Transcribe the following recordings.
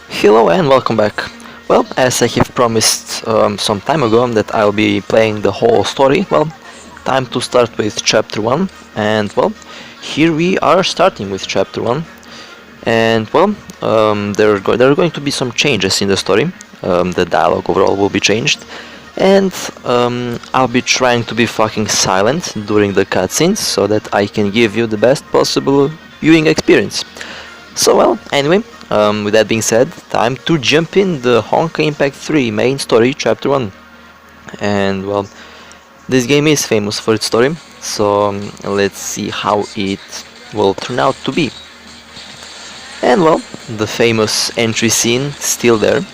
Hello and welcome back. Well, as I have promised some time ago that I'll be playing the whole story, well, time to start with chapter 1. And well, here we are starting with chapter 1. And well, there are going to be some changes in the story. The dialogue overall will be changed. And I'll be trying to be fucking silent during the cutscenes so that I can give you the best possible viewing experience. So well, anyway, with that being said, time to jump in the Honkai Impact 3 main story, chapter 1. And well, this game is famous for its story, so let's see how it will turn out to be. And well, the famous entry scene still there.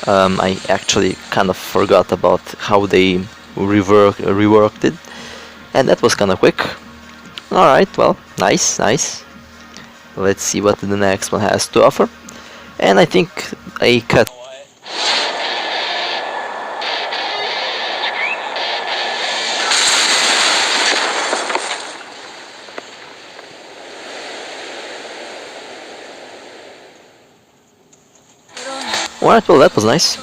I actually kind of forgot about how they reworked it, and that was kind of quick. Alright, well, nice. Let's see what the next one has to offer. And I think a cut. Alright, well, that was nice.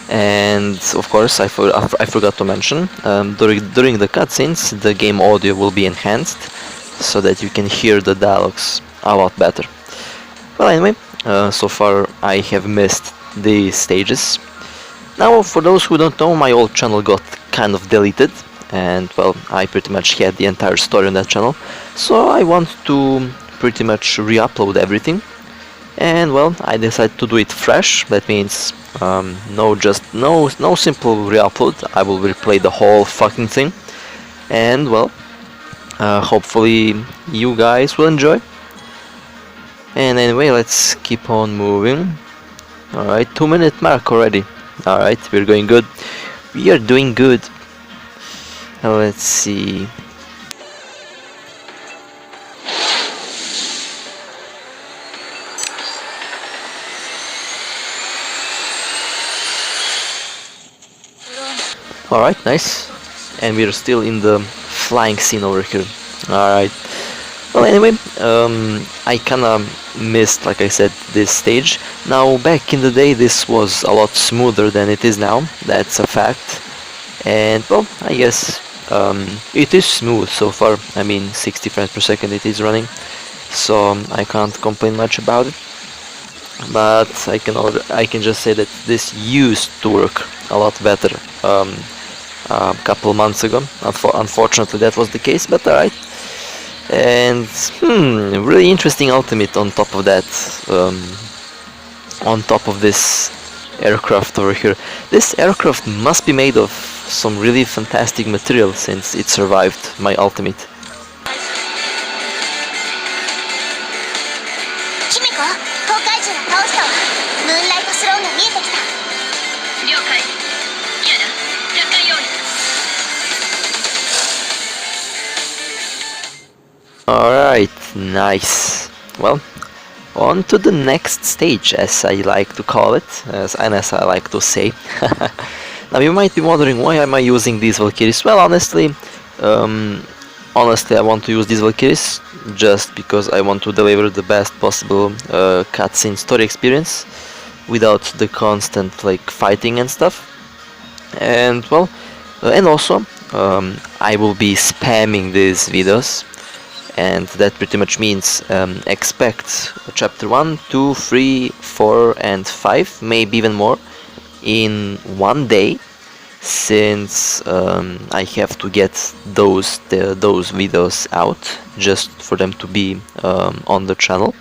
And of course, I forgot to mention, during the cutscenes, the game audio will be enhanced so that you can hear the dialogues a lot better. Well, anyway, so far I have missed these stages. Now, for those who don't know, my old channel got kind of deleted, and well, I pretty much had the entire story on that channel, so I want to pretty much re-upload everything. And well, I decided to do it fresh. That means no simple re-upload. I will replay the whole fucking thing, and well, hopefully you guys will enjoy. And anyway, let's keep on moving. Alright, 2-minute mark already. Alright, we're going good. We are doing good. Let's see. Alright, nice. And we're still in the flying scene over here. Alright. Well, anyway, I kinda missed, like I said, this stage. Now, back in the day, this was a lot smoother than it is now. That's a fact. And, well, I guess it is smooth so far. I mean, 60 frames per second it is running. So, I can't complain much about it. But I can just say that this used to work a lot better a couple months ago. Unfortunately, that was the case, but alright. And really interesting ultimate on top of that, on top of this aircraft over here. This aircraft must be made of some really fantastic material since it survived my ultimate. Himeko, Honkaiが倒したわ。ムーンライトスローが見えてきた。了解。Kiana, 着艦用意。Alright, nice. Well, on to the next stage, as I like to call it, as I like to say. Now you might be wondering, why am I using these Valkyries? Well, honestly, I want to use these Valkyries just because I want to deliver the best possible cutscene story experience without the constant like fighting and stuff. And well, and also I will be spamming these videos. And that pretty much means expect chapter 1, 2, 3, 4 and 5, maybe even more, in one day, since I have to get those videos out just for them to be on the channel.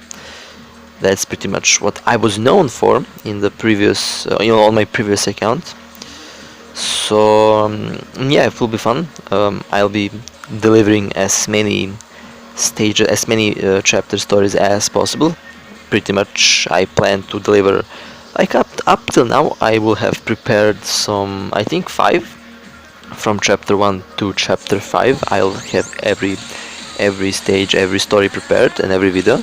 That's pretty much what I was known for in the previous, on my previous account. So yeah, it will be fun. I'll be delivering as many chapter stories as possible. Pretty much I plan to deliver, like up till now I will have prepared some, I think 5 from chapter 1 to chapter 5. I'll have every stage, every story prepared, and every video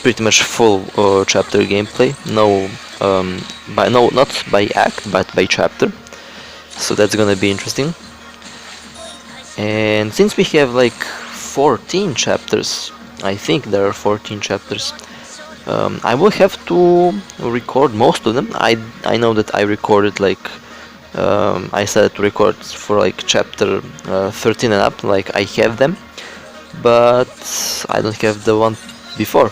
pretty much full chapter gameplay. Not by act but by chapter, so that's gonna be interesting. And since we have like 14 chapters, I think there are 14 chapters, I will have to record most of them. I know that I recorded like I started to record for like chapter 13 and up, like I have them, but I don't have the one before,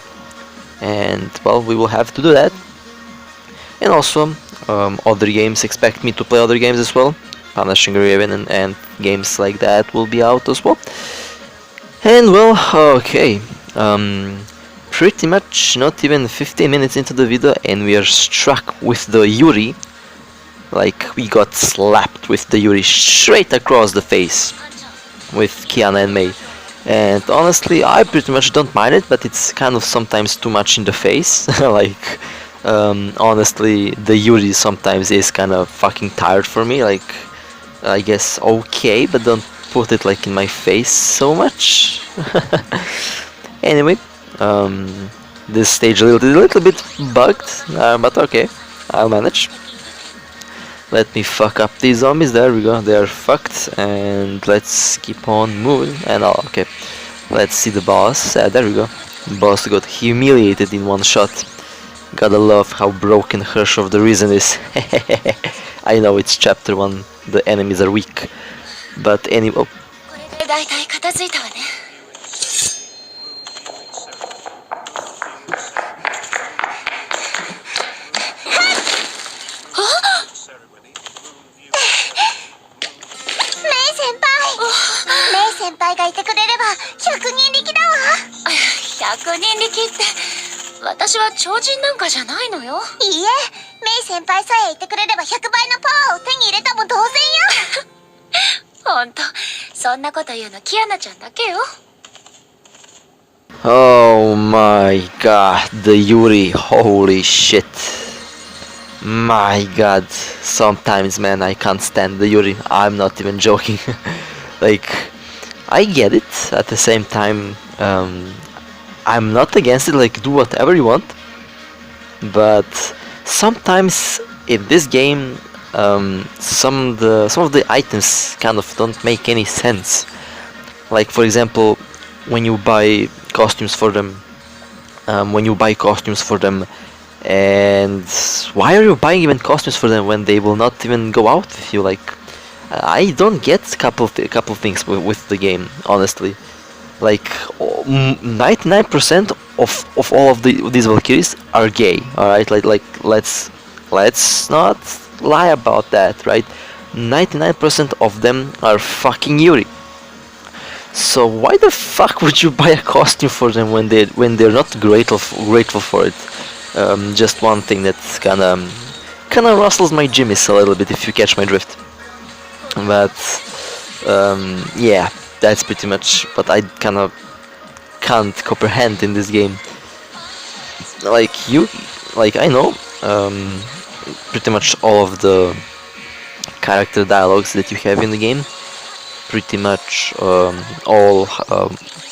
and well, we will have to do that. And also other games, expect me to play other games as well. Punishing Raven and games like that will be out as well. And well, okay, pretty much not even 15 minutes into the video and we are struck with the Yuri. Like, we got slapped with the Yuri straight across the face with Kiana and Mei. And honestly, I pretty much don't mind it, but it's kind of sometimes too much in the face. Like, honestly, the Yuri sometimes is kind of fucking tired for me. Like, I guess okay, but don't put it like in my face so much. Anyway, this stage a little bit bugged, but okay, I'll manage. Let me fuck up these zombies. There we go, they are fucked, and let's keep on moving. And okay, let's see the boss. There we go. Boss got humiliated in one shot. Gotta love how broken Herrscher of the Reason is. I know it's chapter 1, the enemies are weak, but anyway. Oh. Oh my god, the Yuri, holy shit. My god, sometimes man I can't stand the Yuri, I'm not even joking. Like, I get it, at the same time, I'm not against it, like do whatever you want. But sometimes in this game, some of the items kind of don't make any sense. Like for example, when you buy costumes for them, and why are you buying even costumes for them when they will not even go out with you? Like, I don't get a couple of things with the game, honestly. Like 99% of all of these Valkyries are gay. All right, like let's not lie about that, right? 99% of them are fucking Yuri. So why the fuck would you buy a costume for them when they're not grateful for it? Just one thing that kind of rustles my jimmies a little bit, if you catch my drift. But yeah, that's pretty much what I kind of can't comprehend in this game. Like I know pretty much all of the character dialogues that you have in the game. Pretty much all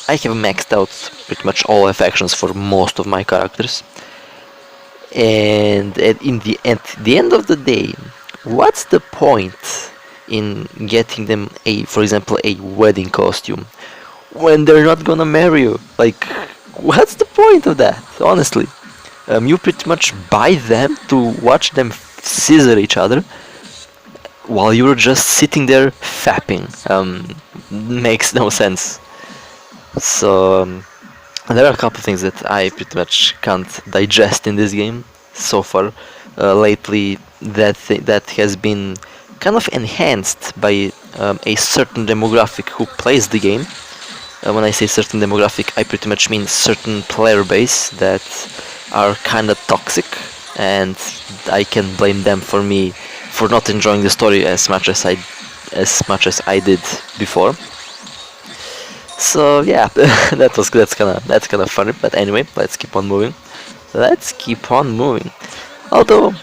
I have maxed out pretty much all affections for most of my characters. And at the end of the day, what's the point in getting them for example, a wedding costume when they're not gonna marry you? Like, what's the point of that, honestly? You pretty much buy them to watch them scissor each other while you're just sitting there fapping. Makes no sense. So there are a couple of things that I pretty much can't digest in this game so far. Lately, that has been kind of enhanced by a certain demographic who plays the game. When I say certain demographic, I pretty much mean certain player base that are kind of toxic, and I can blame them for not enjoying the story as much as I did before. So yeah, that's kind of funny. But anyway, let's keep on moving. Although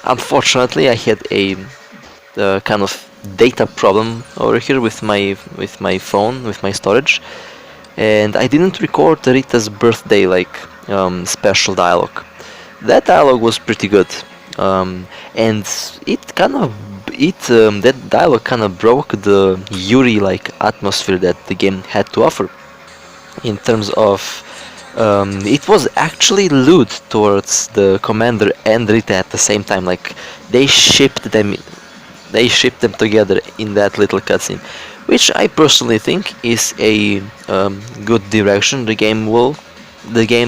unfortunately I had a kind of data problem over here with my phone, with my storage, and I didn't record Rita's birthday special dialogue. That dialogue was pretty good, and that dialogue kind of broke the Yuri atmosphere that the game had to offer in terms of It was actually lewd towards the commander and Rita at the same time. Like they shipped them together in that little cutscene, which I personally think is a good direction the game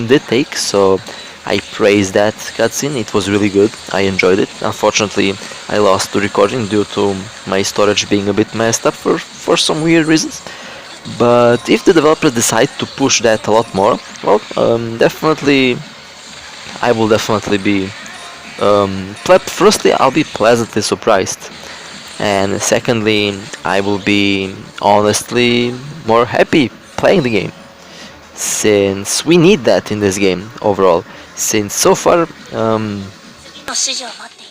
did take. So I praise that cutscene. It was really good. I enjoyed it. Unfortunately, I lost the recording due to my storage being a bit messed up for some weird reasons. But if the developers decide to push that a lot more, well, definitely, I will definitely be. Firstly, I'll be pleasantly surprised, and secondly, I will be honestly more happy playing the game, since we need that in this game overall. Since so far, 指示を待っている。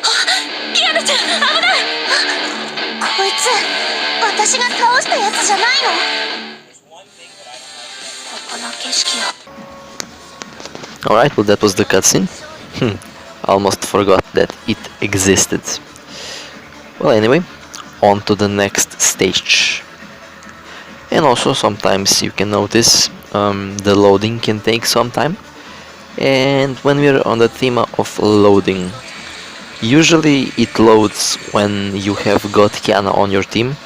あ、キアナちゃん、危ない。こいつ、私が倒したやつじゃないの？ここの景色を。alright, well that was the cutscene. Almost forgot that it existed. Well, anyway, on to the next stage. And also sometimes you can notice the loading can take some time. And when we're on the theme of loading, usually it loads when you have got Kiana on your team,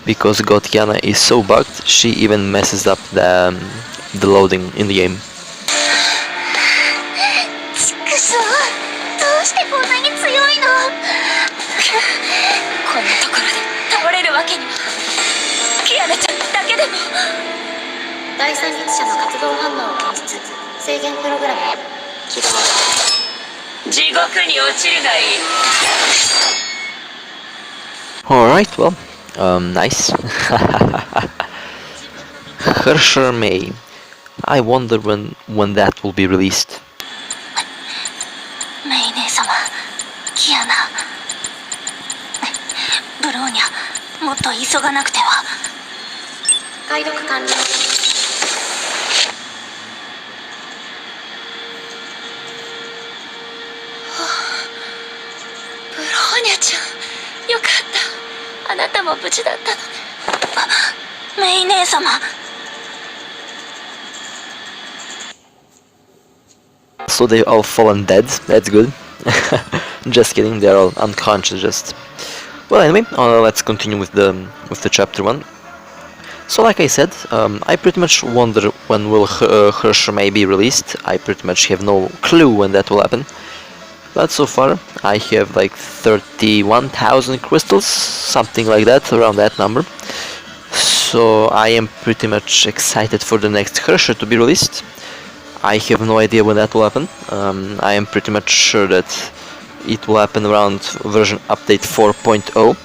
because God Kiana is so bugged, she even messes up the loading in the game. ちくしょう、どうしてこんなに強いの？こんなところで倒れるわけには。キアナちゃんだけでも。第三律者の活動反応を検出。制限プログラム起動。地獄に落ちるがいい。Alright, well, nice. Herrscher May. I wonder when that will be released. メイ姉様、キアナ。ブローニャ、もっと急がなくては。解読完了。ブローニャちゃん、よかった。あなたも無事だったのね。メイ姉様。So they all fallen dead. That's good. Just kidding. They're all unconscious. Just well. Anyway, let's continue with the chapter 1. So, like I said, I pretty much wonder when will Herrscher May be released. I pretty much have no clue when that will happen. But so far, I have like 31,000 crystals, something like that, around that number. So I am pretty much excited for the next Herrscher to be released. I have no idea when that will happen. I am pretty much sure that it will happen around version update 4.0,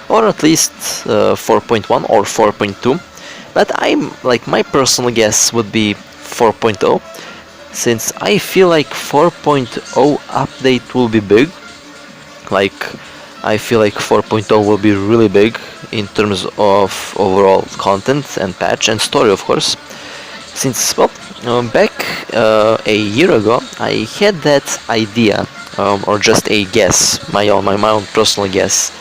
or at least 4.1 or 4.2. But I'm like, my personal guess would be 4.0, since I feel like 4.0 update will be big. Like, I feel like 4.0 will be really big in terms of overall content and patch and story, of course. Since, well, back a year ago, I had that idea, or just a guess, my own personal guess,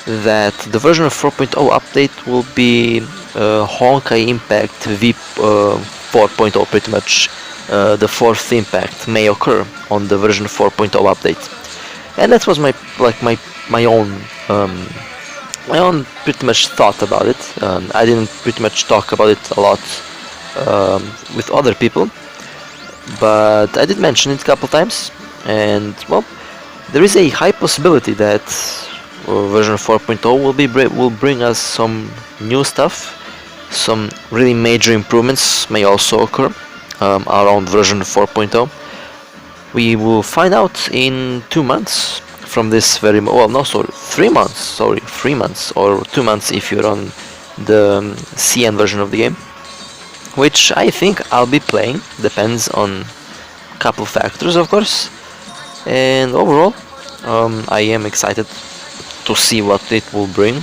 that the version of 4.0 update will be Honkai Impact V 4.0, pretty much. The fourth impact may occur on the version 4.0 update, and that was my own pretty much thought about it. I didn't pretty much talk about it a lot with other people, but I did mention it a couple times, and well, there is a high possibility that version 4.0 will bring us some new stuff. Some really major improvements may also occur around version 4.0. We will find out in 2 months from this very well, no, sorry, 3 months, sorry, 3 months or 2 months if you're on the CN version of the game, which I think I'll be playing. Depends on a couple factors, of course, and overall I am excited to see what it will bring.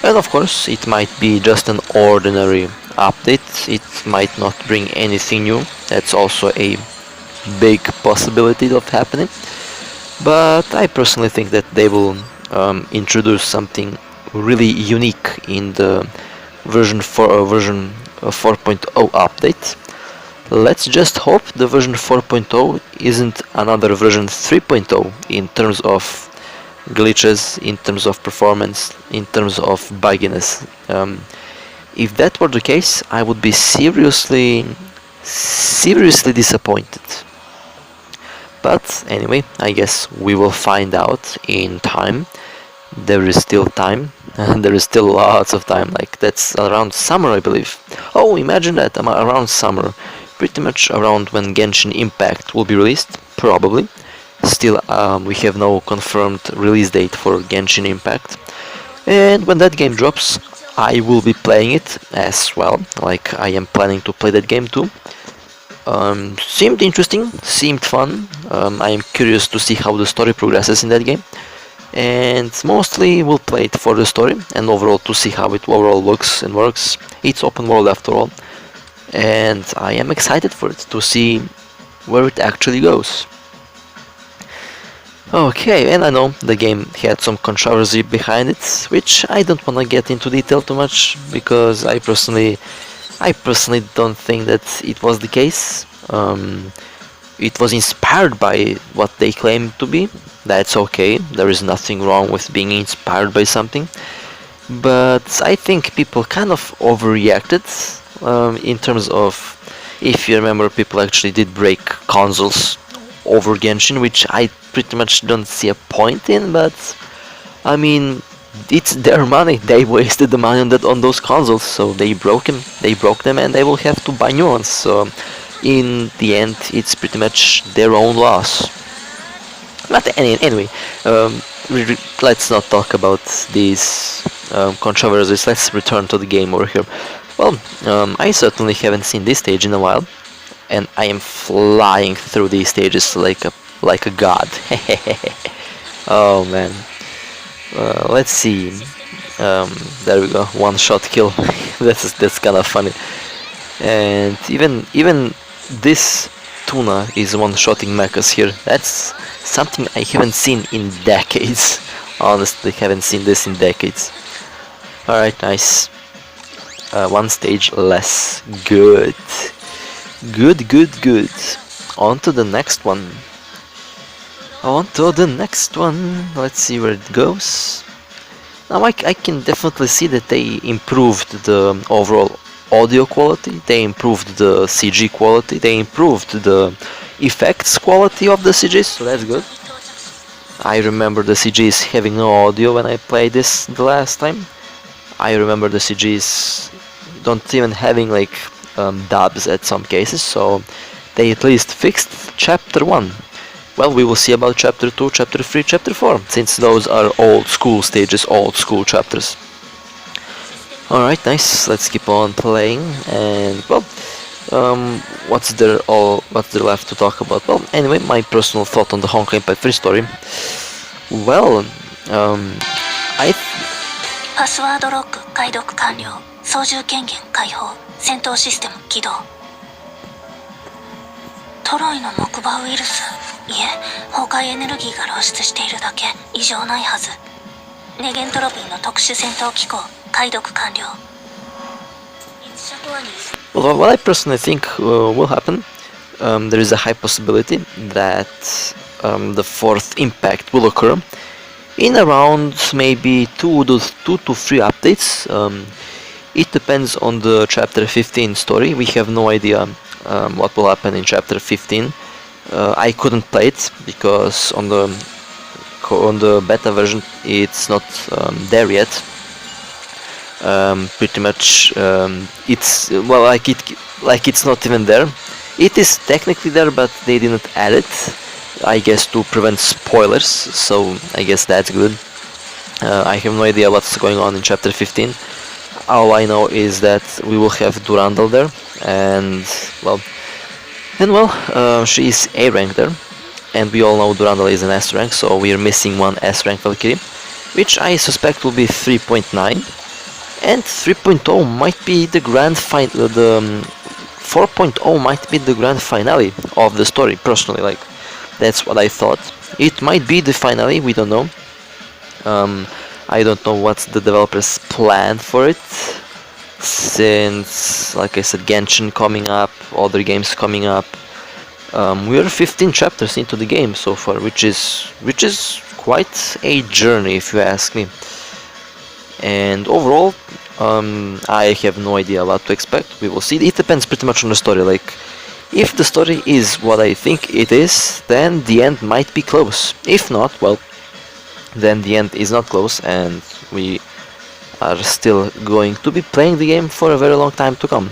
And of course, it might be just an ordinary update. It might not bring anything new. That's also a big possibility of happening. But I personally think that they will introduce something really unique in the version 4.0 update. let's just hope the version 4.0 isn't another version 3.0 in terms of glitches, in terms of performance, in terms of bugginess. If that were the case, I would be seriously disappointed. But anyway, I guess we will find out in time. There is still time. There is still lots of time. Like, that's around summer, I believe. Oh, imagine that, around summer. Pretty much around when Genshin Impact will be released, probably. Still, we have no confirmed release date for Genshin Impact. And when that game drops, I will be playing it as well. Like, I am planning to play that game too. Seemed interesting, seemed fun. I am curious to see how the story progresses in that game. And mostly we'll play it for the story and overall to see how it overall looks and works. It's open world after all. And I am excited for it to see where it actually goes. Okay, and I know the game had some controversy behind it, which I don't want to get into detail too much, because I personally don't think that it was the case. It was inspired by what they claim to be. That's okay, there is nothing wrong with being inspired by something. But I think people kind of overreacted in terms of, if you remember, people actually did break consoles over Genshin, which I pretty much don't see a point in, but I mean, it's their money. They wasted the money on those consoles, so they broke them, and they will have to buy new ones. So in the end, it's pretty much their own loss. But anyway, let's not talk about these controversies. Let's return to the game over here. Well, I certainly haven't seen this stage in a while, and I am flying through these stages like a god. Oh man. Let's see. There we go. One shot kill. that's kind of funny. And even this tuna is one-shotting mechas here. That's something I haven't seen in decades. Honestly, haven't seen this in decades. Alright, nice. One stage less. Good. Good. On to the next one. Let's see where it goes. Now I can definitely see that they improved the overall audio quality, they improved the CG quality, they improved the effects quality of the CGs, so that's good. I remember the CGs having no audio when I played this the last time. I remember the CGs don't even having like dubs at some cases, so they at least fixed Chapter 1. Well, we will see about Chapter 2, Chapter 3, Chapter 4, since those are old school stages, old school chapters. Alright, nice, let's keep on playing, and well, what's there left to talk about? Well, anyway, my personal thought on the Honkai Impact 3 story. Well, I... パスワードロック解読完了。操縦権限解放。戦闘システム起動。トロイの木馬ウイルス。いえ、崩壊エネルギーが漏出しているだけ。異常ないはず。ネゲントロピーの特殊戦闘機構解読完了。 Well, what I personally think will happen, there is a high possibility that the fourth impact will occur in around maybe 2 to 3 updates. It depends on the chapter 15 story. We have no idea what will happen in chapter 15. I couldn't play it because on the beta version it's not there yet. Pretty much it's well, like it's not even there. It is technically there, but they didn't add it, I guess, to prevent spoilers, so I guess that's good. I have no idea what's going on in chapter 15. All I know is that we will have Durandal there, and she is A rank there, and we all know Durandal is an S rank, so we are missing one S rank Valkyrie, which I suspect will be 3.9. And 3.0 might be the grand final. The 4.0 might be the grand finale of the story. Personally, like, that's what I thought. It might be the finale. We don't know. I don't know what's the developers' plan for it. since, like I said, Genshin coming up, other games coming up. We're 15 chapters into the game so far, which is quite a journey if you ask me. And overall, I have no idea what to expect. We will see. It depends pretty much on the story. Like, if the story is what I think it is, then the end might be close. If not, well, then the end is not close, and we are still going to be playing the game for a very long time to come,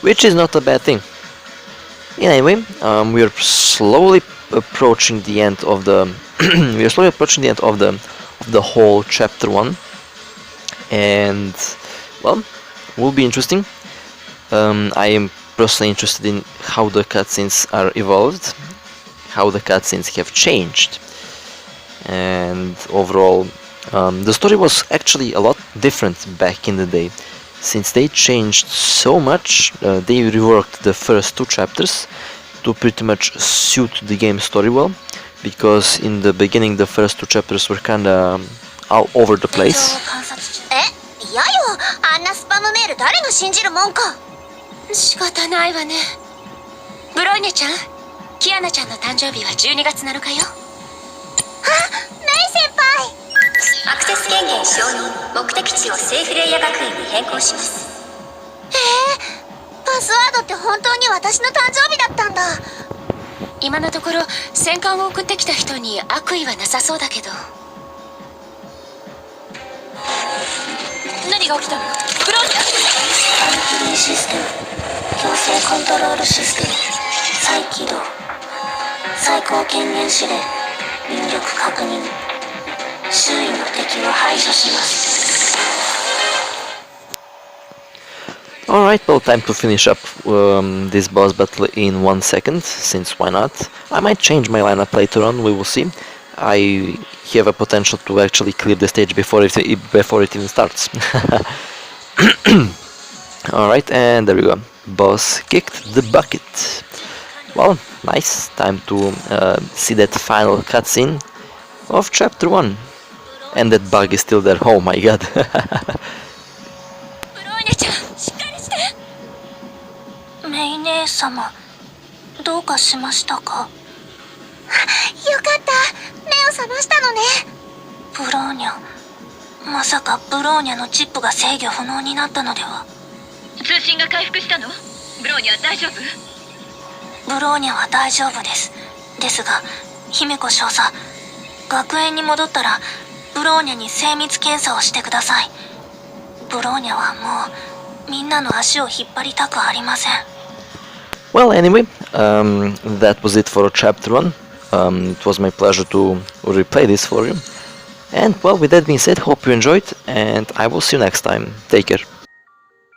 which is not a bad thing. Anyway, we are slowly approaching the end of the the whole chapter 1, and well, will be interesting. I am personally interested in how the cutscenes are evolved, how the cutscenes have changed, and overall, the story was actually a lot different back in the day. Since they changed so much, they reworked the first 2 chapters to pretty much suit the game story well, because in the beginning the first 2 chapters were kinda all over the place. いやよ、あんなスパムメール誰が信じるもんか。仕方ないわね。ブロイネちゃん、キアナちゃんの誕生日は12月7日よ。あ、メイ先輩。アクセス権限承認。目的地をセーフレイヤ学園に変更します。パスワードって本当に私の誕生日だったんだ。今のところ戦艦を送ってきた人に悪意はなさそうだけど。何が起きたの？ブローニャ。バルキリーシステム、強制コントロールシステム再起動。最高権限指令、入力確認。周囲の敵を排除します。Alright, well, time to finish up this boss battle in 1 second, since why not? I might change my lineup later on, we will see. I have a potential to actually clear the stage before it even starts. Alright, and there we go. Boss kicked the bucket. Well, nice. Time to see that final cutscene of chapter 1. And that bug is still there. Oh my god. メイ姉様、どうかしましたか？よかった、目を覚ましたのね。ブローニャ、まさかブローニャのチップが制御不能になったのでは。通信が回復したの？ブローニャ大丈夫？ブローニャは大丈夫です。ですが、姫子少佐、学園に戻ったらブローニャに精密検査をしてください。ブローニャはもうみんなの足を引っ張りたくありません。Well, anyway, that was it for chapter 1. It was my pleasure to replay this for you. And well, with that being said, hope you enjoyed, and I will see you next time. Take care.